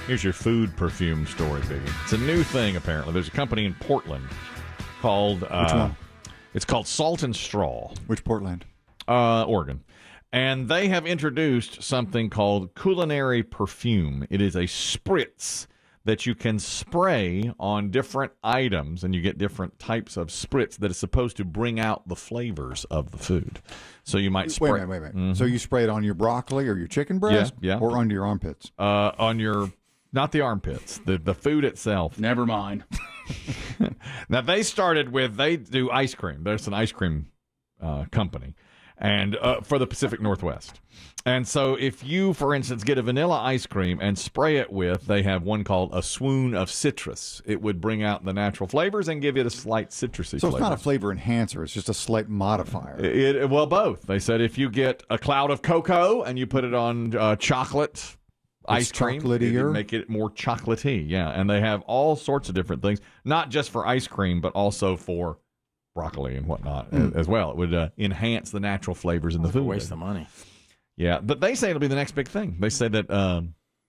Here's your food perfume story, Biggie. It's a new thing, apparently. There's a company in Portland called... Which one? It's called Salt and Straw. Which Portland? Oregon. And they have introduced something called culinary perfume. It is a spritz that you can spray on different items, and you get different types of spritz that is supposed to bring out the flavors of the food. So you might spray... Wait a minute. Mm-hmm. So you spray it on your broccoli or your chicken breast? Yeah. Or under your armpits? On your... Not the armpits. The food itself. Never mind. Now, they do ice cream. There's an ice cream company and for the Pacific Northwest. And so if you, for instance, get a vanilla ice cream and spray it with, they have one called a swoon of citrus. It would bring out the natural flavors and give it a slight citrusy flavor. So it's not a flavor enhancer. It's just a slight modifier. Well, both. They said if you get a cloud of cocoa and you put it on chocolate ice cream, it would make it more chocolatey. Yeah, and they have all sorts of different things, not just for ice cream, but also for broccoli and whatnot as well. It would enhance the natural flavors in the food. Waste of money. Yeah, but they say it'll be the next big thing. They say that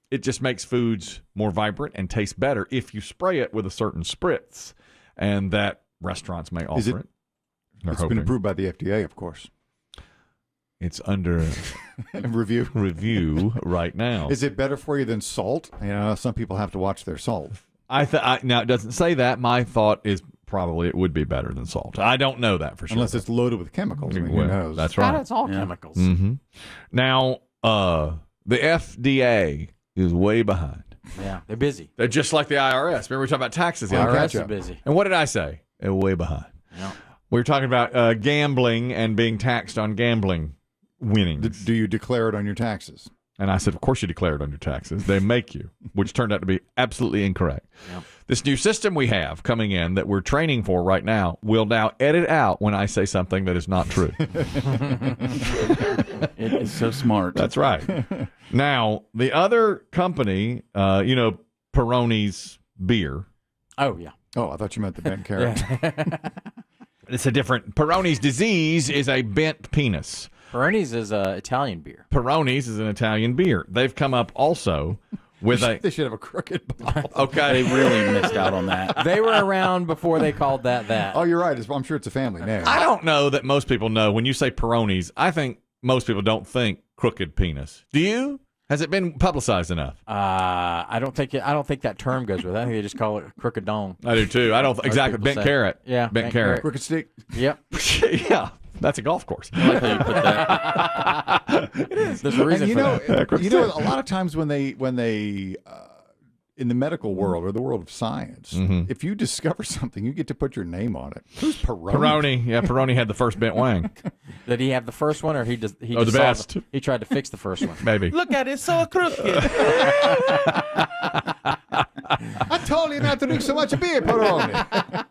it just makes foods more vibrant and taste better if you spray it with a certain spritz, and that restaurants may offer it. It's been approved by the FDA, of course. It's under review right now. Is it better for you than salt? You know, some people have to watch their salt. Now, it doesn't say that. My thought is probably it would be better than salt. I don't know that for sure. Unless it's loaded with chemicals. I mean, who knows? That's right. It's all chemicals. Mm-hmm. Now, the FDA is way behind. Yeah, they're busy. They're just like the IRS. Remember we were talking about taxes the IRS other is busy. And what did I say? They're way behind. Yeah. We were talking about gambling and being taxed on gambling winnings. Do you declare it on your taxes? And I said, of course you declare it on your taxes. They make you, which turned out to be absolutely incorrect. Yep. This new system we have coming in that we're training for right now will now edit out when I say something that is not true. It is so smart. That's right. Now, the other company, Perronie's beer. Oh, yeah. Oh, I thought you meant the bent carrot. It's a different... Perronie's disease is a bent penis. Perronie's is Italian beer. Perronie's is an Italian beer. They've come up also with They should have a crooked bottle. Okay. They really missed out on that. They were around before they called that. Oh, you're right. I'm sure it's a family name. I don't know that most people know. When you say Perronie's, I think most people don't think crooked penis. Do you? Has it been publicized enough? I don't think that term goes with it. I think they just call it crooked dong. I do too. I don't exactly people bent say. carrot. Yeah, bent carrot. Crooked stick. Yep. Yeah. That's a golf course. I like how you put that. It is. There's a reason And for that. a lot of times when they in the medical world or the world of science, if you discover something, you get to put your name on it. Who's Perrone? Perrone. Yeah, Perrone had the first bent wang. Did he have the first one, or he just the best? He tried to fix the first one. Maybe. Look at it, so crooked. I told you not to drink so much beer, Perrone.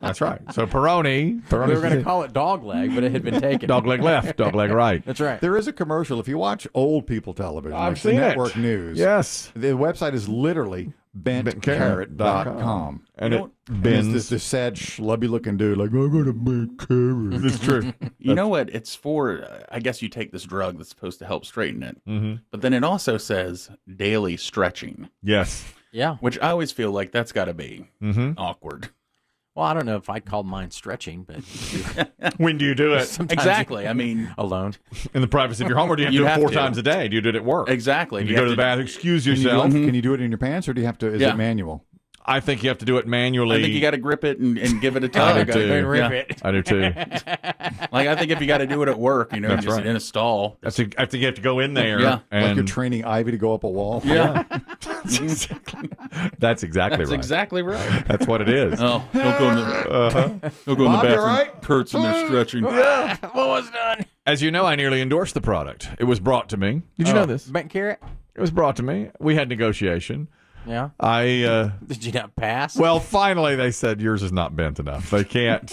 That's right. So Perrone. We were going to call it dog leg, but it had been taken. Dog leg left, dog leg right. That's right. There is a commercial. If you watch old people television, I've like seen the network it. news, Yes. the website is literally bentcarrot.com. And it And bends. it's this sad, schlubby-looking dude like, I got a bent carrot. It's true. You know what? It's for, I guess you take this drug that's supposed to help straighten it. Mm-hmm. But then it also says daily stretching, Yes. Yeah. which I always feel like that's got to be awkward. Well, I don't know if I called mine stretching, but When do you do it? sometimes Exactly. I mean, alone. In the privacy of your home, or do you have to You do it have 4 to. times a day? Do you do it at work? exactly. You go to the bathroom, excuse Can you, yourself. can you do it in your pants, or do you have to? Is Yeah. it manual? I think you have to do it manually. I think you got to grip it and give it a I tug. do too. And rip Yeah. it. I do too. Like, I think if you got to do it at work, That's just right. in a stall. I think you have to go in there. Yeah. And Like you're training Ivy to go up a wall? Yeah, That's exactly that's right. exactly right. That's what it is. Oh, he'll go in the, he'll go in the Bob, you bathroom. all right? Kurt's in there stretching. What was done? As you know, I nearly endorsed the product. It was brought to me. Did you know this? Bent carrot? It was brought to me. We had negotiation. Yeah. Did you not pass? Well, finally they said yours is not bent enough. They can't.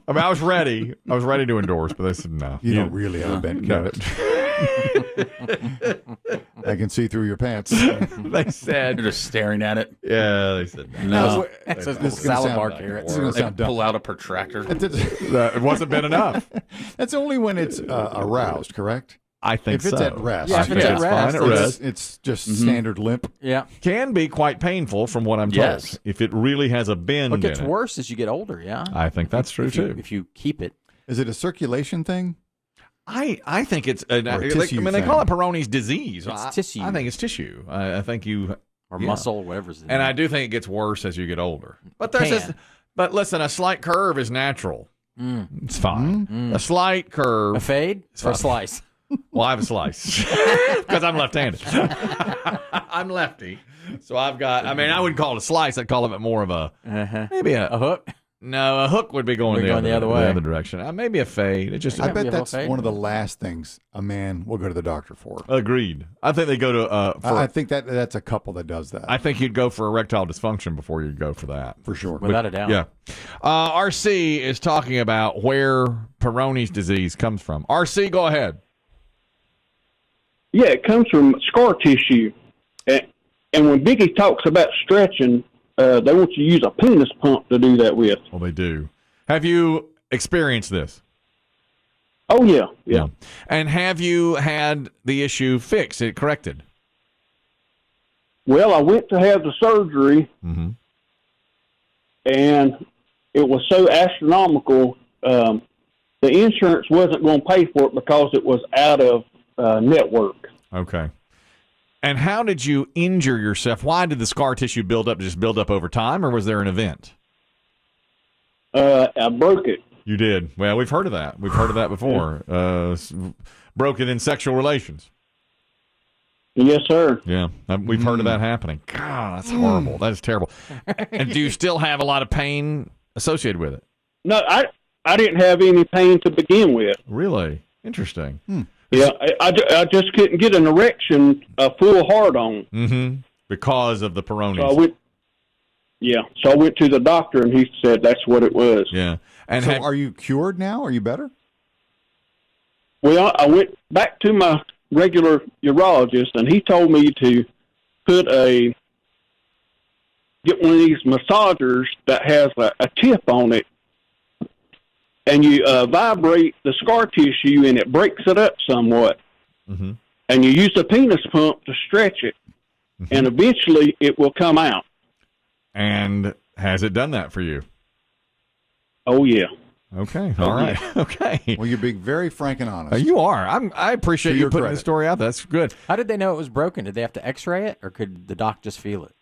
I mean, I was ready. I was ready to endorse, but they said no. You don't really have a bent No. carrot. I can see through your pants. They said, They're just staring at it. yeah, they said no. No. It's a This is gonna salad sound bar like carrot. This is going to They sound dumb. pull out a protractor. It wasn't bent enough. That's only when it's aroused, correct? I think If it's so. at rest. Yeah, I if think it's at it's rest, fine at rest. It's just standard limp. Yeah. Can be quite painful from what I'm told. Yes. If it really has a bend What gets in it. worse as you get older, yeah. I think that's true, too. If you keep it. Is it a circulation thing? I think it's Or a tissue they call it thing. Perronie's disease. It's tissue. I think it's tissue. I think you Or yeah. muscle, whatever's in And it. I do think it gets worse as you get older. But there's this, but listen, a slight curve is natural. It's fine. A slight curve. A fade or a slice? Well, I have a slice because I'm left-handed. I'm lefty, so I've got. I mean, I wouldn't call it a slice. I'd call it more of a maybe A hook? No, a hook would be going, the other way. the other direction. Maybe a fade. It just I bet be a that's little fade. one of the last things a man will go to the doctor for. agreed. I think they go to. I think that's a couple that does that. I think you'd go for erectile dysfunction before you'd go for that. for sure. Without a doubt. Yeah. RC is talking about where Perronie's disease comes from. RC, go ahead. Yeah, it comes from scar tissue. And when Biggie talks about stretching, they want you to use a penis pump to do that with. Well, they do. Have you experienced this? Oh, yeah. And have you had the issue fixed, it corrected? Well, I went to have the surgery, Mm-hmm. and it was so astronomical, the insurance wasn't going to pay for it because it was out of network. Okay. And how did you injure yourself? Why did the scar tissue build up? Just build up over time, or was there an event? I broke it. You did. Well, we've heard of that. We've heard of that before. Broke it in sexual relations. Yes, sir. Yeah, we've heard of that happening. God, that's horrible. That is terrible. And do you still have a lot of pain associated with it? No, I didn't have any pain to begin with. Really? Interesting. Yeah, I just couldn't get an erection, a full hard-on. Mm-hmm. Because of the Perronie's. So I went to the doctor, and he said that's what it was. Yeah. And So are you cured now? Are you better? Well, I went back to my regular urologist, and he told me to get one of these massagers that has a tip on it, and you vibrate the scar tissue, and it breaks it up somewhat. Mm-hmm. And you use the penis pump to stretch it, and eventually it will come out. And has it done that for you? Oh, yeah. Okay. All right. Okay. Well, you're being very frank and honest. You are. I appreciate To you your putting the credit. story out. That's good. How did they know it was broken? Did they have to x-ray it, or could the doc just feel it?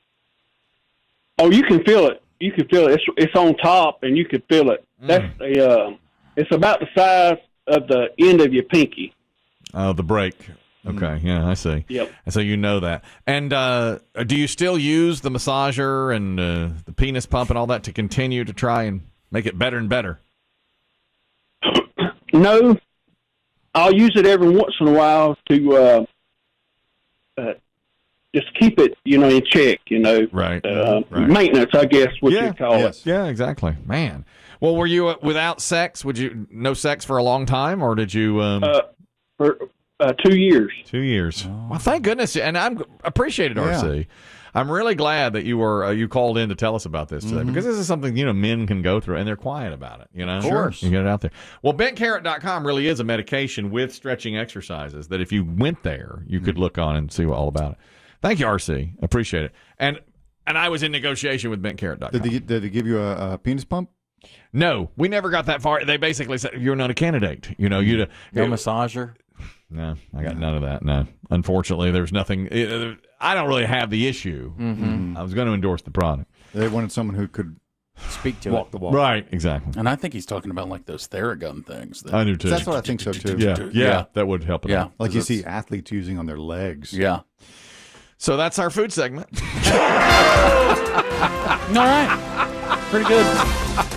Oh, you can feel it. You can feel it. It's on top, and you can feel it. That's it's about the size of the end of your pinky. Oh, the break. Okay. Yeah, I see. Yep. And so you know that. And do you still use the massager and the penis pump and all that to continue to try and make it better and better? No, I'll use it every once in a while to just keep it, in check. Right. Right. Maintenance, I guess, what you call it. Yeah, exactly. Man. Well, were you without sex? No sex for a long time, or did you? For 2 years. 2 years. Well, thank goodness, and I'm appreciated, RC. I'm really glad that you called in to tell us about this today, because this is something men can go through, and they're quiet about it. Of course. You get it out there. Well, bentcarrot.com really is a medication with stretching exercises that if you went there, you could look on and see all about it. Thank you, RC. Appreciate it. And I was in negotiation with bentcarrot.com. Did they give you a penis pump? No, we never got that far. They basically said you're not a candidate. No massager. No, I got none of that. No, unfortunately, there's nothing. I don't really have the issue. I was going to endorse the product. They wanted someone who could Speak to walk it. the walk. Right, exactly. And I think he's talking about like those Theragun things. I do too. That's what I think so too. Yeah, that would help. Yeah. Like you see athletes using on their legs. Yeah. So that's our food segment. All right. Pretty good.